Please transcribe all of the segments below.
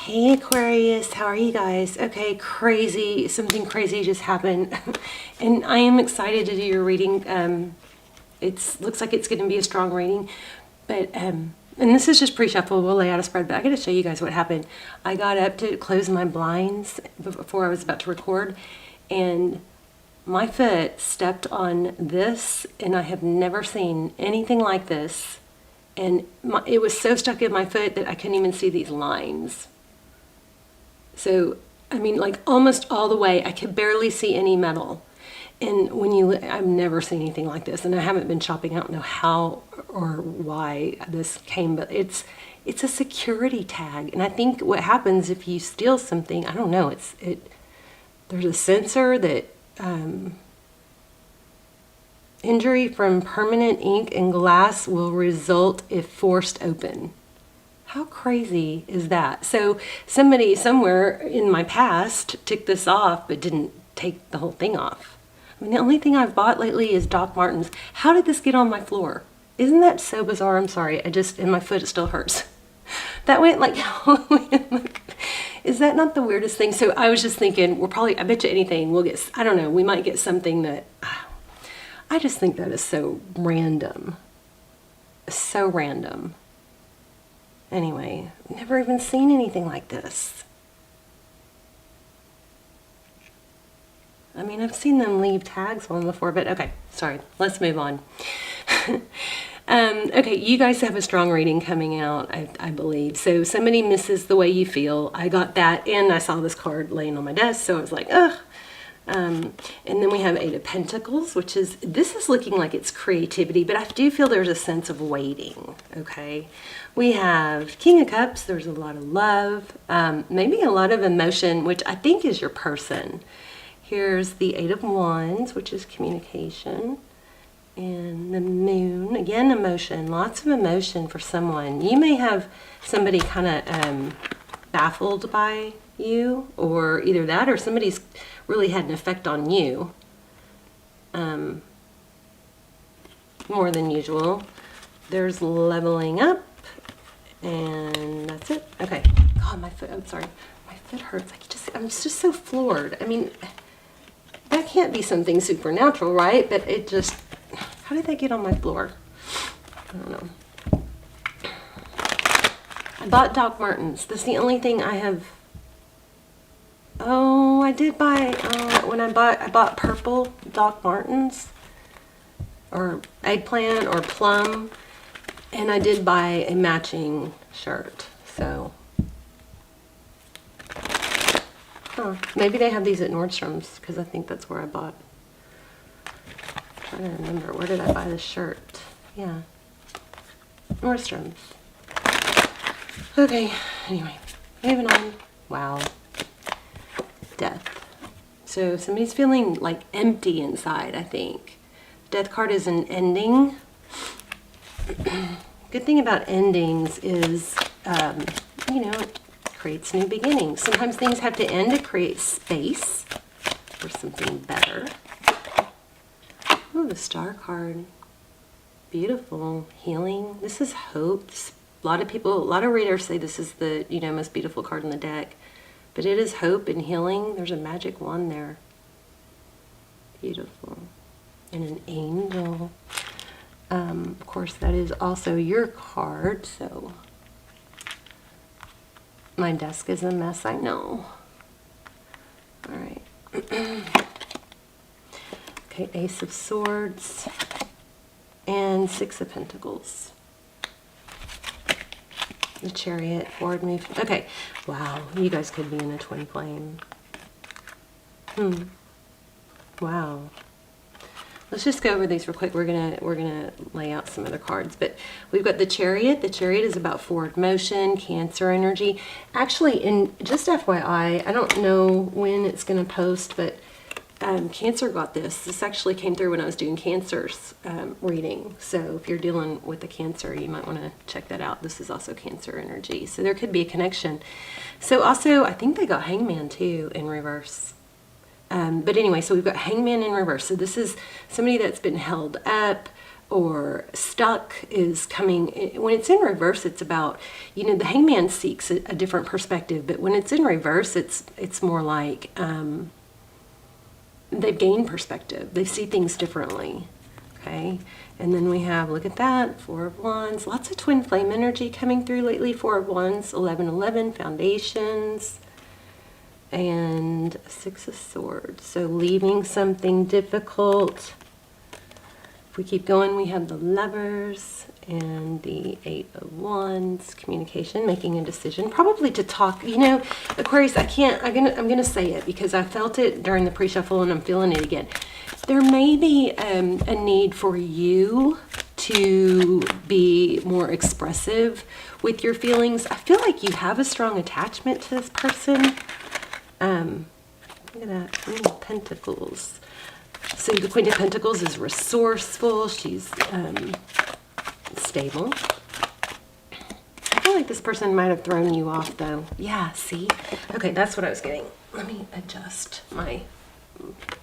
Hey Aquarius, how are you guys? Okay, crazy, something crazy just happened. And I am excited to do your reading. Looks like it's going to be a strong reading. But, and this is just pre-shuffle, we'll lay out a spread, but I got to show you guys what happened. I got up to close my blinds before I was about to record, and my foot stepped on this, and I have never seen anything like this. And it was so stuck in my foot that I couldn't even see these lines. So, I mean, like almost all the way, I could barely see any metal. And I've never seen anything like this, and I haven't been shopping. I don't know how or why this came, but it's a security tag. And I think what happens if you steal something, I don't know, there's a sensor that, injury from permanent ink and glass will result if forced open. How crazy is that? So somebody somewhere in my past took this off but didn't take the whole thing off. I mean, the only thing I've bought lately is Doc Martens. How did this get on my floor? Isn't that so bizarre? I'm sorry. In my foot, it still hurts. That went like, is that not the weirdest thing? So I was just thinking, I bet you anything, we'll get, I don't know, we might get something that, I just think that is so random. So random. Anyway, never even seen anything like this. I mean, I've seen them leave tags on before, but okay, sorry, let's move on. Okay, you guys have a strong reading coming out, I believe. So somebody misses the way you feel. I got that, and I saw this card laying on my desk, so I was like, ugh. And then we have Eight of Pentacles, this is looking like it's creativity, but I do feel there's a sense of waiting, okay? We have King of Cups, there's a lot of love, maybe a lot of emotion, which I think is your person. Here's the Eight of Wands, which is communication, and the Moon, again, emotion, lots of emotion for someone. You may have somebody kind of baffled by you, or either that or somebody's really had an effect on you more than usual. There's leveling up, and that's it. Okay. God, my foot, I'm sorry. My foot hurts. I'm just so floored. I mean, that can't be something supernatural, right? But how did that get on my floor? I don't know. I bought Doc Martens. That's the only thing I have. Oh, I did buy, I bought purple Doc Martens, or eggplant, or plum, and I did buy a matching shirt, so. Maybe they have these at Nordstrom's, because I think that's where I bought. I'm trying to remember, where did I buy this shirt? Yeah, Nordstrom's. Okay, anyway, moving on. Wow. Death. So somebody's feeling like empty inside, I think. Death card is an ending. Good thing about endings is, it creates new beginnings. Sometimes things have to end to create space for something better. Oh, the Star card. Beautiful. Healing. This is hope. A lot of readers say this is the, most beautiful card in the deck. But it is hope and healing. There's a magic wand there. Beautiful. And an angel. Of course, that is also your card, so. My desk is a mess, I know. All right. Okay, Ace of Swords. And Six of Pentacles. The Chariot, forward move. Okay, wow, you guys could be in a twin flame. Wow. Let's just go over these real quick. We're gonna lay out some other cards, but we've got the Chariot. The Chariot is about forward motion, Cancer energy. Actually, in just FYI, I don't know when it's gonna post, but Cancer got this. This actually came through when I was doing Cancer's reading. So if you're dealing with the Cancer, you might want to check that out. This is also Cancer energy. So there could be a connection. So also, I think they got Hangman too in reverse. But anyway, so we've got Hangman in reverse. So this is somebody that's been held up, or stuck is coming. When it's in reverse, it's about, you know, the hangman seeks a different perspective, but when it's in reverse, it's more like they've gained perspective. They see things differently. Okay, and then we have, look at that, Four of Wands. Lots of twin flame energy coming through lately. Four of Wands, 1111, foundations, and Six of Swords. So leaving something difficult. If we keep going, we have the Lovers and the Eight of Wands, communication, making a decision, probably to talk. You know, Aquarius, I'm gonna say it because I felt it during the pre-shuffle and I'm feeling it again. There may be a need for you to be more expressive with your feelings. I feel like you have a strong attachment to this person. Look at that, Queen of Pentacles. So the Queen of Pentacles is resourceful. She's stable. I feel like this person might have thrown you off, though. Yeah, see? Okay, that's what I was getting. Let me adjust my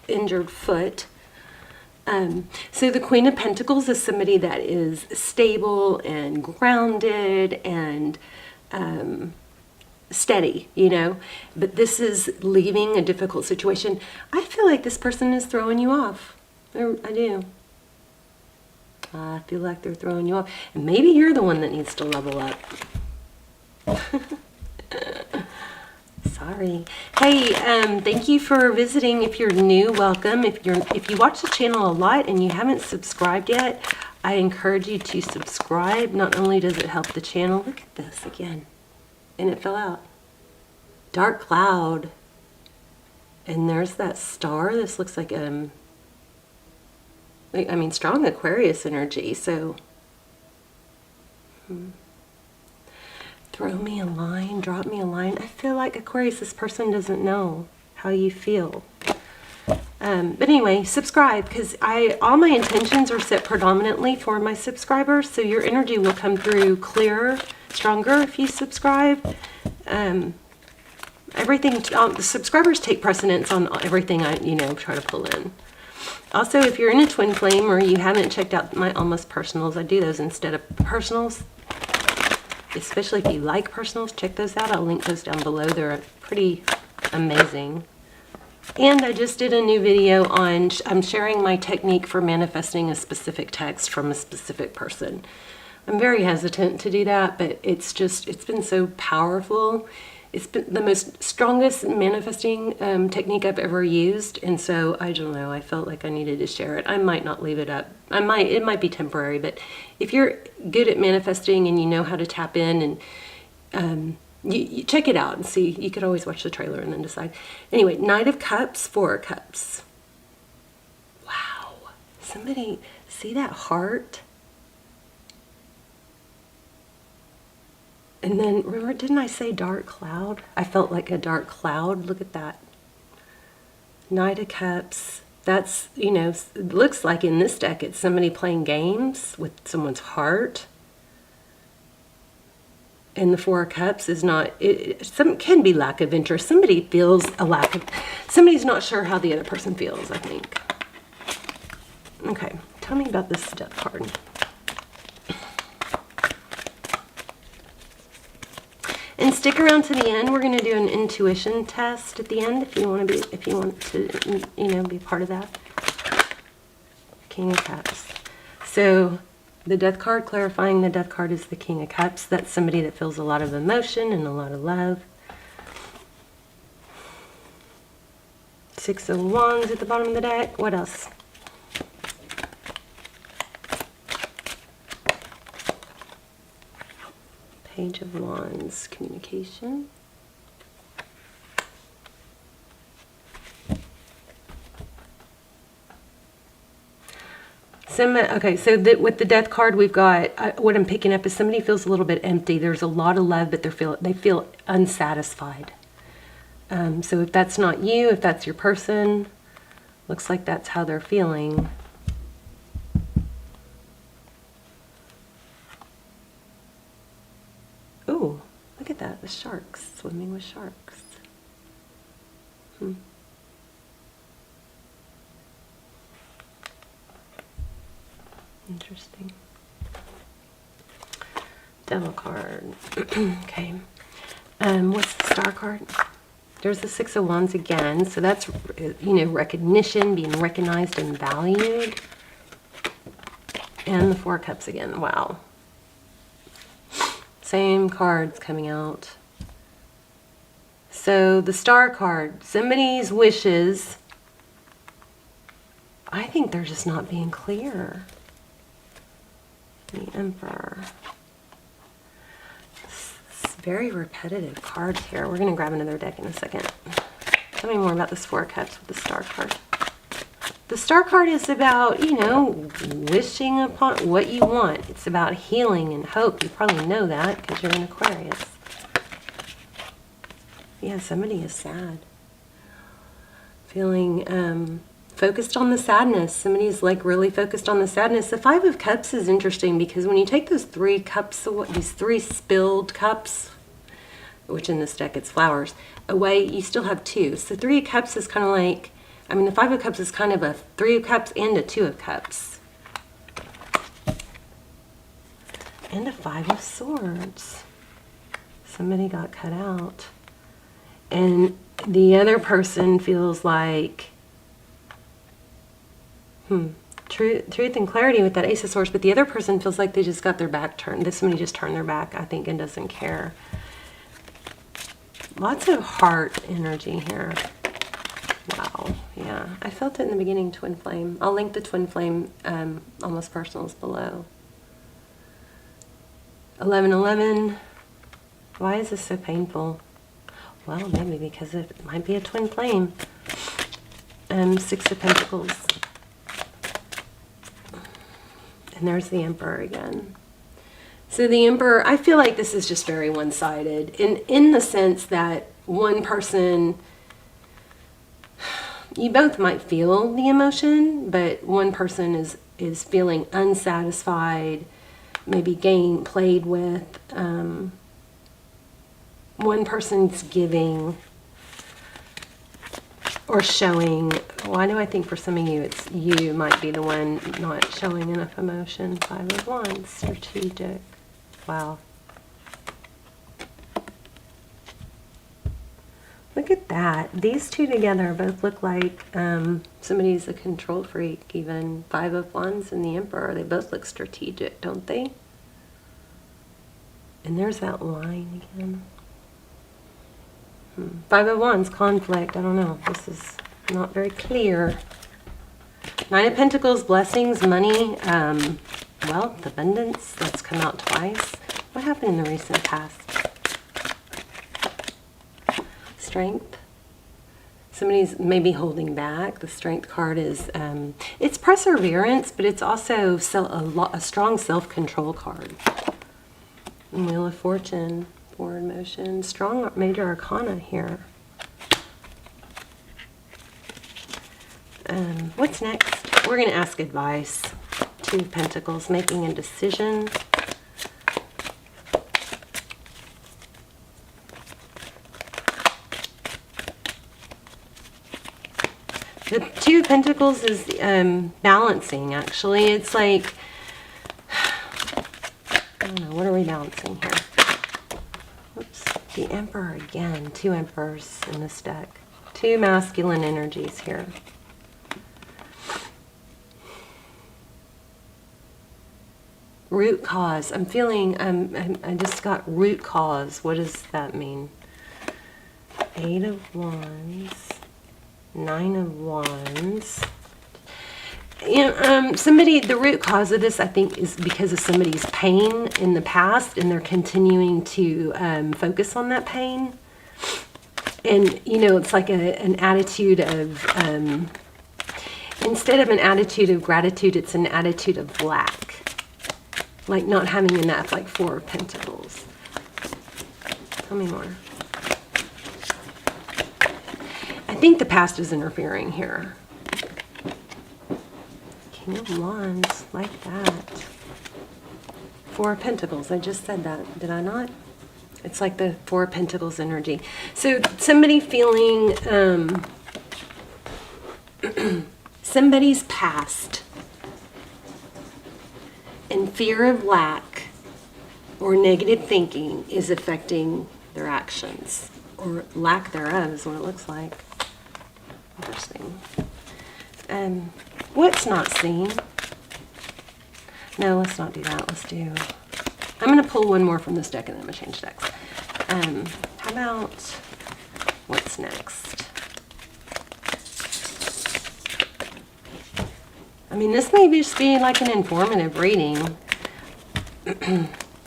injured foot. So the Queen of Pentacles is somebody that is stable and grounded and steady, you know, but this is leaving a difficult situation. I feel like this person is throwing you off. I do. I feel like they're throwing you off. And maybe you're the one that needs to level up. Sorry. Hey, thank you for visiting. If you're new, welcome. If you watch the channel a lot and you haven't subscribed yet, I encourage you to subscribe. Not only does it help the channel, look at this again. And it fell out. Dark cloud. And there's that star. This looks like I mean, strong Aquarius energy. So throw me a line, drop me a line. I feel like, Aquarius, this person doesn't know how you feel. But anyway, subscribe, because all my intentions are set predominantly for my subscribers, so your energy will come through clearer, stronger if you subscribe. The subscribers take precedence on everything I, try to pull in. Also, if you're in a twin flame or you haven't checked out my almost personals, I do those instead of personals. Especially if you like personals, check those out. I'll link those down below. They're pretty amazing. And I just did a new video on, I'm sharing my technique for manifesting a specific text from a specific person. I'm very hesitant to do that, but it's been so powerful. It's been the most strongest manifesting technique I've ever used. And so, I don't know, I felt like I needed to share it. I might not leave it up. It might be temporary, but if you're good at manifesting and you know how to tap in and you check it out and see. You could always watch the trailer and then decide. Anyway, Knight of Cups, Four of Cups. Wow. Somebody, see that heart? And then, remember, didn't I say dark cloud? I felt like a dark cloud. Look at that. Knight of Cups. That's, it looks like in this deck it's somebody playing games with someone's heart. And the Four of Cups is not, can be lack of interest. Somebody feels somebody's not sure how the other person feels, I think. Okay, tell me about this death card. And stick around to the end. We're going to do an intuition test at the end if you want to be part of that. King of Cups. So the death card, clarifying the death card, is the King of Cups. That's somebody that feels a lot of emotion and a lot of love. Six of Wands at the bottom of the deck. What else? Page of Wands, communication. Okay, so with the death card, we've got, what I'm picking up is somebody feels a little bit empty. There's a lot of love, but they feel unsatisfied. So if that's not you, if that's your person, looks like that's how they're feeling. Ooh, look at that, the sharks, swimming with sharks. Interesting. Devil card. Okay. What's the star card? There's the Six of Wands again. So that's, you know, recognition, being recognized and valued. And the Four of Cups again. Wow. Same cards coming out. So the Star card, somebody's wishes, I think they're just not being clear. The Emperor. It's very repetitive cards here. We're going to grab another deck in a second. Tell me more about this Four of Cups with the Star card. The Star card is about, you know, wishing upon what you want. It's about healing and hope. You probably know that because you're an Aquarius. Yeah, somebody is sad. Feeling focused on the sadness. Somebody's like really focused on the sadness. The Five of Cups is interesting because when you take those 3 cups, these 3 spilled cups, which in this deck it's flowers, away, you still have 2. So 3 of Cups is kind of like, I mean, the Five of Cups is kind of a 3 of Cups and a 2 of Cups. And a 5 of Swords. Somebody got cut out. And the other person feels like, truth and clarity with that Ace of Swords, but the other person feels like they just got their back turned. This somebody just turned their back, I think, and doesn't care. Lots of heart energy here. Wow, yeah. I felt it in the beginning, Twin Flame. I'll link the Twin Flame Almost Personals below. 1111. Why is this so painful? Well, maybe because it might be a Twin Flame. 6 of Pentacles. And there's the Emperor again. So the Emperor, I feel like this is just very one-sided. In the sense that one person, you both might feel the emotion, but one person is feeling unsatisfied, maybe played with. One person's giving or showing. Why do I think for some of you, it's you might be the one not showing enough emotion? 5 of Wands, strategic. Wow. Look at that. These two together both look like somebody's a control freak. Even 5 of Wands and the Emperor, they both look strategic, don't they? And there's that line again. 5 of Wands, conflict. I don't know. This is not very clear. 9 of Pentacles, blessings, money, wealth, abundance. That's come out twice. What happened in the recent past? Strength. Somebody's maybe holding back. The Strength card is, it's perseverance, but it's also a strong self-control card. And Wheel of Fortune. Forward motion, strong major arcana here. What's next? We're going to ask advice. 2 of Pentacles, making a decision. The 2 of Pentacles is balancing, actually. It's like, I don't know, what are we balancing here? Oops, the Emperor again. 2 Emperors in this deck. 2 masculine energies here. Root cause. I'm feeling, I just got root cause. What does that mean? 8 of Wands. 9 of Wands. And the root cause of this, I think, is because of somebody's pain in the past, and they're continuing to focus on that pain. And, you know, it's like an attitude of, instead of an attitude of gratitude, it's an attitude of lack. Like not having enough, like 4 of Pentacles. Tell me more. I think the past is interfering here. King of Wands, like that. 4 of Pentacles, I just said that, did I not? It's like the 4 of Pentacles energy. So somebody feeling, somebody's past and fear of lack or negative thinking is affecting their actions, or lack thereof is what it looks like. Interesting. What's not seen? No, let's not do that. Let's do... I'm going to pull one more from this deck and then I'm going to change decks. How about what's next? I mean, this may just be like an informative reading.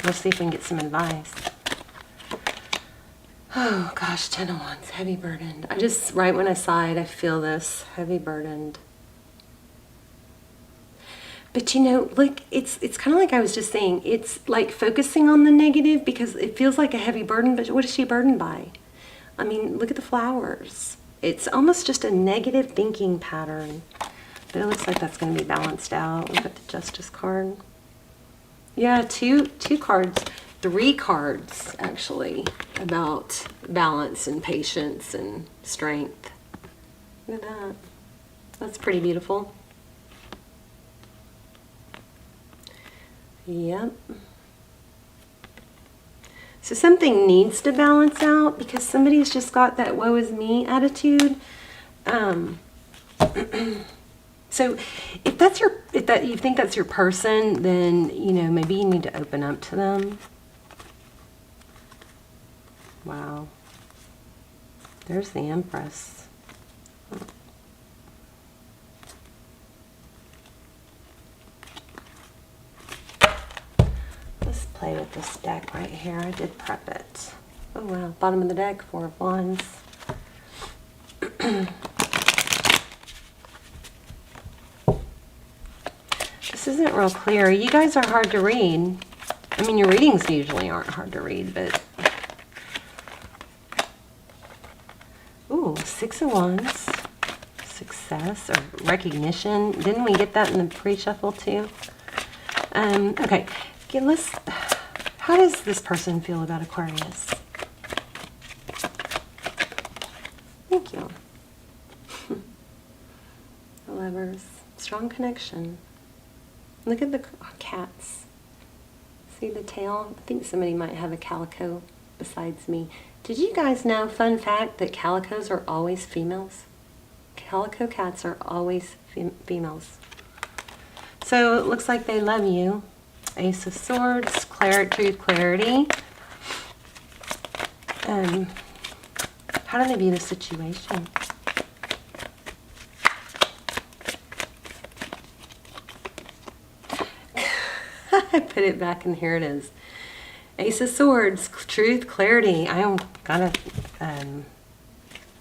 Let's see if we can get some advice. Oh gosh, 10 of Wands, heavy burdened. I just, right when I sighed, I feel this, heavy burdened. But you know, like, it's kind of like I was just saying, it's like focusing on the negative because it feels like a heavy burden, but what is she burdened by? I mean, look at the flowers. It's almost just a negative thinking pattern. But it looks like that's going to be balanced out. Look at the Justice card. Yeah, two cards, 3 cards, actually, about balance and patience and strength. Look at that. That's pretty beautiful. Yep. So something needs to balance out because somebody's just got that woe is me attitude. So if you think that's your person, then, you know, maybe you need to open up to them. Wow. There's the Empress. Let's play with this deck right here. I did prep it. Oh wow, bottom of the deck, 4 of Wands. This isn't real clear. You guys are hard to read. I mean, your readings usually aren't hard to read, but... Ooh, 6 of Wands. Success or recognition. Didn't we get that in the pre-shuffle too? Okay, how does this person feel about Aquarius? Thank you. The Lovers. Strong connection. Look at the cats. See the tail? I think somebody might have a calico besides me. Did you guys know, fun fact, that calicos are always females? Calico cats are always females. So it looks like they love you. Ace of Swords, truth, clarity. How do they view the situation? I put it back and here it is. Ace of Swords, truth, clarity. I gotta,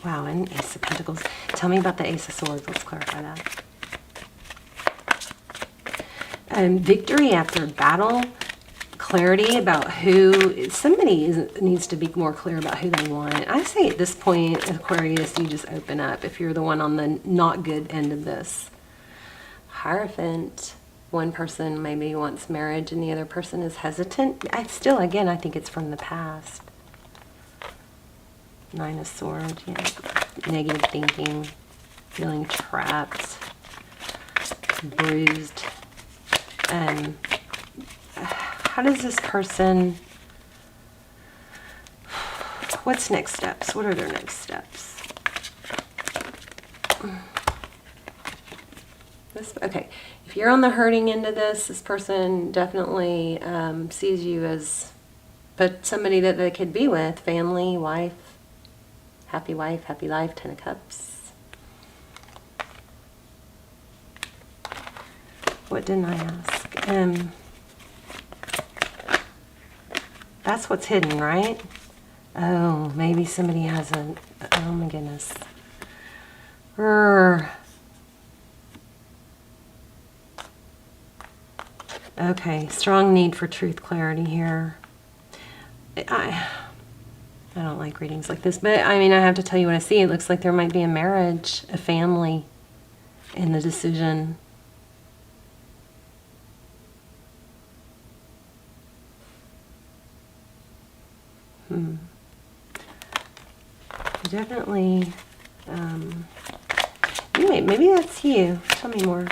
wow, and Ace of Pentacles. Tell me about the Ace of Swords. Let's clarify that. Victory after battle, clarity about who, somebody needs to be more clear about who they want. I say at this point, Aquarius, you just open up if you're the one on the not good end of this. Hierophant, one person maybe wants marriage and the other person is hesitant. I think it's from the past. 9 of Swords, yeah. Negative thinking, feeling trapped, bruised. How does this person, what's next steps? What are their next steps? Okay, if you're on the hurting end of this person definitely sees you as somebody that they could be with, family, wife, happy life, 10 of Cups. What didn't I ask? That's what's hidden, right? Oh, maybe somebody has oh my goodness. Okay, strong need for truth, clarity here. I don't like readings like this, but I mean, I have to tell you what I see. It looks like there might be a marriage, a family in the decision. Definitely, maybe that's you. Tell me more.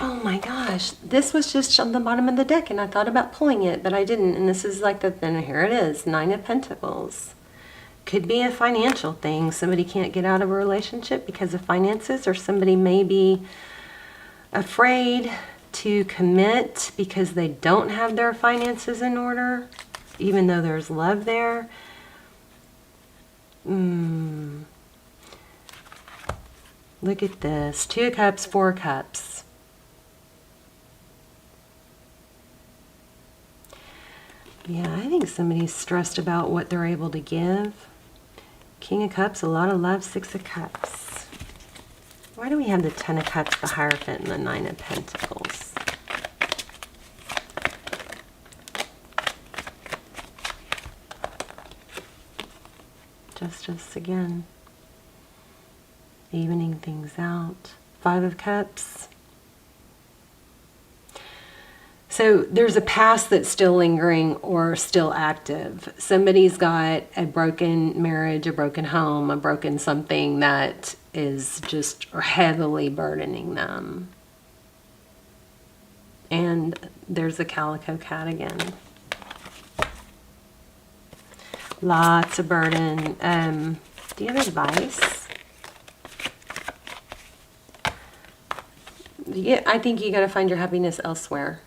Oh my gosh, this was just on the bottom of the deck and I thought about pulling it, but I didn't. And this is like then here it is, Nine of Pentacles. Could be a financial thing. Somebody can't get out of a relationship because of finances, or somebody may be afraid to commit because they don't have their finances in order, even though there's love there. Look at this. 2 of Cups, 4 of Cups. Yeah, I think somebody's stressed about what they're able to give. King of Cups, a lot of love. 6 of Cups. Why do we have the 10 of Cups, the Hierophant, and the 9 of Pentacles? Justice again. Evening things out. 5 of Cups. So there's a past that's still lingering or still active. Somebody's got a broken marriage, a broken home, a broken something that is just heavily burdening them. And there's a calico cat again. Lots of burden. Do you have advice? Yeah, I think you got to find your happiness elsewhere.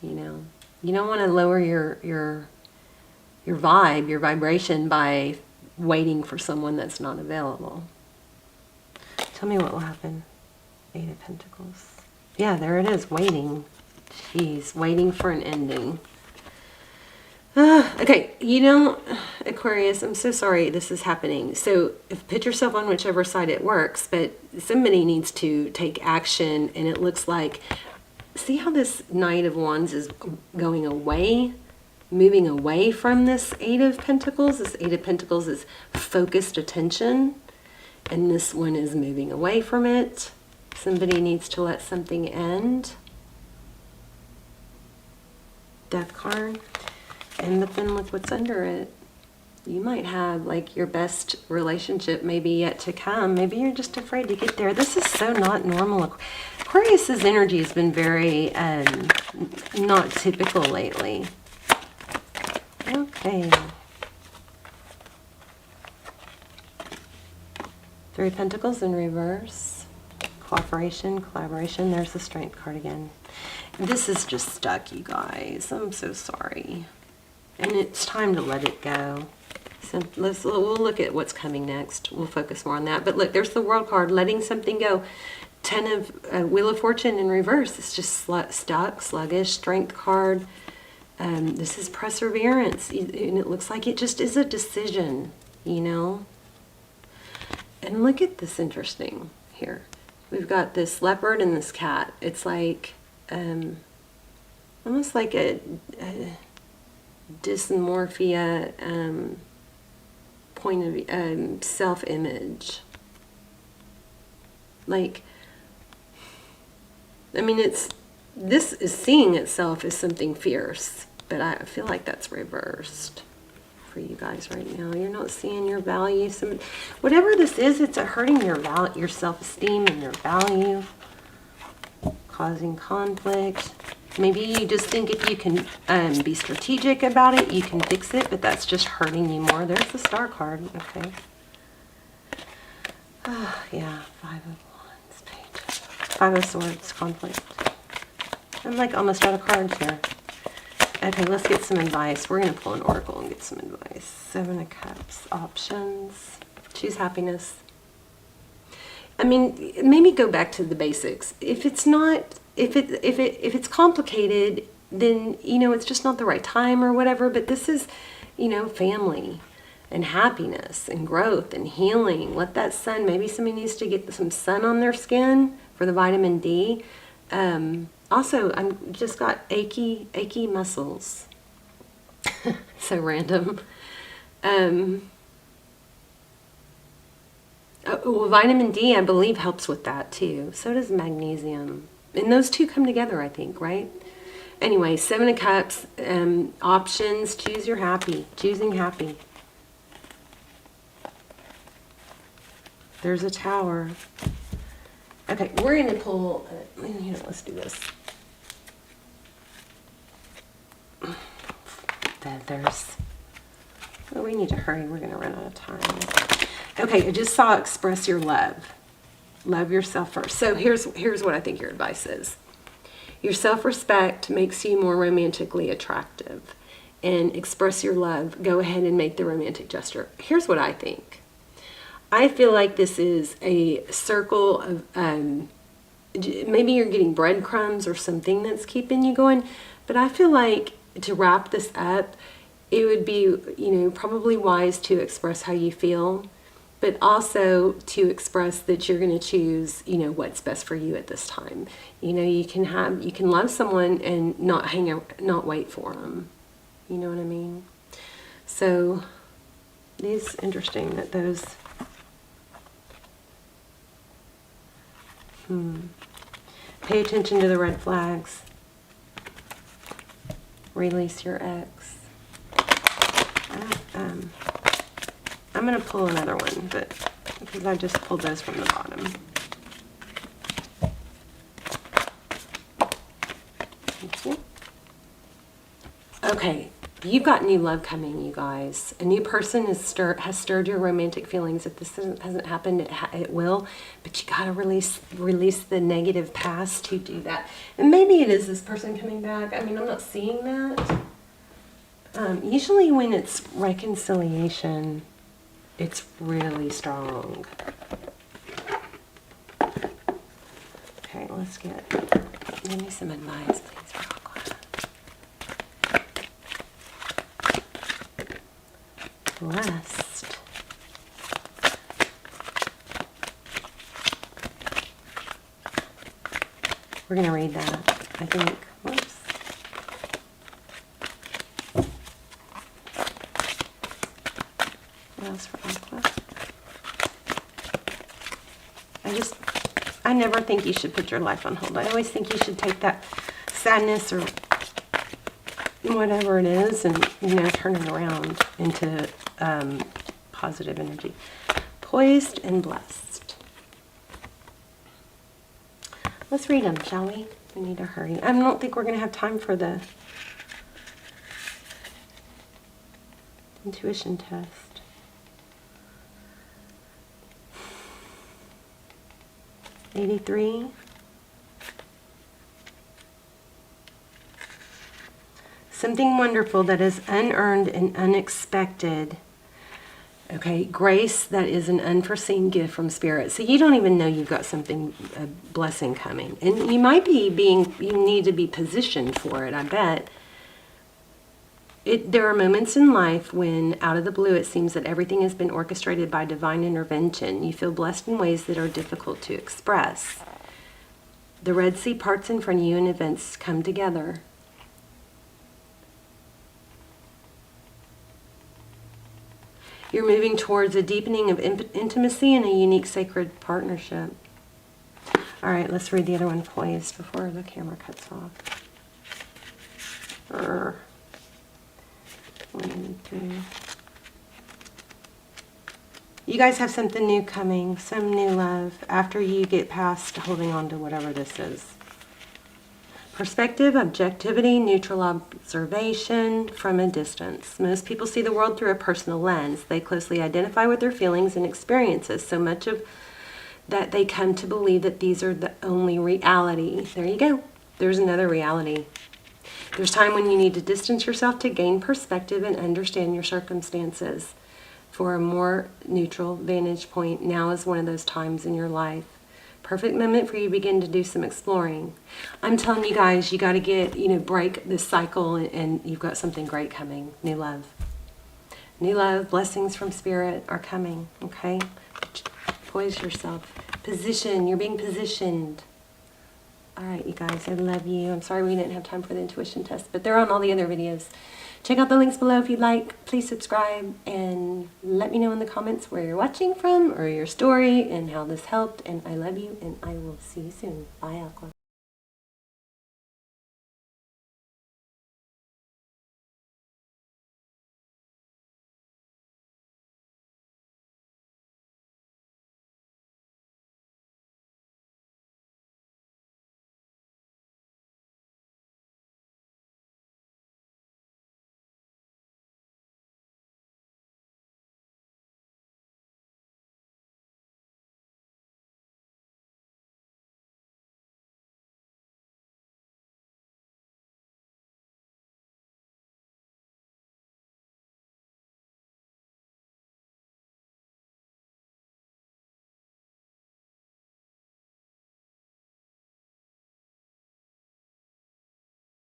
You know, you don't want to lower your vibe, your vibration by waiting for someone that's not available. Tell me what will happen. 8 of Pentacles. Yeah, there it is, waiting. Jeez, waiting for an ending. Okay, you know, Aquarius, I'm so sorry this is happening. So put yourself on whichever side it works, but somebody needs to take action, and it looks like, see how this Knight of Wands is going away, moving away from this 8 of Pentacles? This 8 of Pentacles is focused attention, and this one is moving away from it. Somebody needs to let something end. Death card. But then look what's under it. You might have like your best relationship maybe yet to come. Maybe you're just afraid to get there. This is so not normal. Aquarius's energy has been very not typical lately. Okay. 3 of Pentacles in reverse. Cooperation, collaboration. There's the Strength card again. This is just stuck, you guys. I'm so sorry. And it's time to let it go. So we'll look at what's coming next. We'll focus more on that. But look, there's the World card, letting something go. 10 of Wheel of Fortune in reverse. It's just stuck, sluggish. Strength card. This is perseverance. And it looks like it just is a decision, you know. And look at this interesting here. We've got this leopard and this cat. It's like almost like a dysmorphia point of self-image. Like, I mean, this is seeing itself as something fierce, but I feel like that's reversed for you guys right now. You're not seeing your value. Whatever this is, it's hurting your self-esteem and your value, causing conflict. Maybe you just think if you can be strategic about it, you can fix it, but that's just hurting you more. There's the Star card. Okay. Oh, yeah. 5 of Wands, Page. 5 of Swords, conflict. I'm like almost out of cards here. Okay, let's get some advice. We're going to pull an oracle and get some advice. 7 of Cups, options. Choose happiness. I mean, maybe go back to the basics. If it's not, if it's complicated, then, you know, it's just not the right time or whatever. But this is, you know, family and happiness and growth and healing. Let that sun, maybe somebody needs to get some sun on their skin for the vitamin D. Also, I'm just got achy muscles. So random. Well, vitamin D, I believe, helps with that too. So does magnesium. And those two come together, I think, right? Anyway, 7 of Cups, options, choose your happy, choosing happy. There's a Tower. Okay, we're going to pull, let's do this. Feathers. Oh, we need to hurry. We're going to run out of time. Okay, I just saw express your love. Love yourself first. So here's what I think your advice is. Your self-respect makes you more romantically attractive. And express your love. Go ahead and make the romantic gesture. Here's what I think. I feel like this is a circle of, maybe you're getting breadcrumbs or something that's keeping you going. But I feel like to wrap this up, it would be, probably wise to express how you feel, but also to express that you're going to choose, what's best for you at this time. You can love someone and not wait for them. You know what I mean? So, it's interesting that those. Pay attention to the red flags. Release your ex. I'm going to pull another one, but because I just pulled those from the bottom. Thank you. Okay, you've got new love coming, you guys. A new person has stirred your romantic feelings. If this hasn't happened, it will. But you got to release the negative past to do that. And maybe it is this person coming back. I mean, I'm not seeing that. Usually when it's reconciliation, it's really strong. Okay, let's give me some advice, please, for Aqua. Blessed. We're going to read that, I think. Whoops. For Aqua. I never think you should put your life on hold. I always think you should take that sadness or whatever it is and, turn it around into positive energy. Poised and blessed. Let's read them, shall we? We need to hurry. I don't think we're going to have time for the intuition test. '83. Something wonderful that is unearned and unexpected. Okay, grace that is an unforeseen gift from Spirit. So you don't even know you've got something, a blessing coming. And you might be you need to be positioned for it, I bet. There are moments in life when, out of the blue, it seems that everything has been orchestrated by divine intervention. You feel blessed in ways that are difficult to express. The Red Sea parts in front of you and events come together. You're moving towards a deepening of intimacy and a unique sacred partnership. All right, let's read the other one, Poised, before the camera cuts off. 1 and 2. You guys have something new coming, some new love, after you get past holding on to whatever this is. Perspective, objectivity, neutral observation from a distance. Most people see the world through a personal lens. They closely identify with their feelings and experiences, so much of that they come to believe that these are the only reality. There you go. There's another reality. There's time when you need to distance yourself to gain perspective and understand your circumstances. For a more neutral vantage point, now is one of those times in your life. Perfect moment for you to begin to do some exploring. I'm telling you guys, you got to get, break this cycle and you've got something great coming. New love. New love, blessings from Spirit are coming, okay? Poise yourself. Position, you're being positioned. All right, you guys, I love you. I'm sorry we didn't have time for the intuition test, but they're on all the other videos. Check out the links below if you'd like. Please subscribe and let me know in the comments where you're watching from or your story and how this helped. And I love you, and I will see you soon. Bye, Aqua.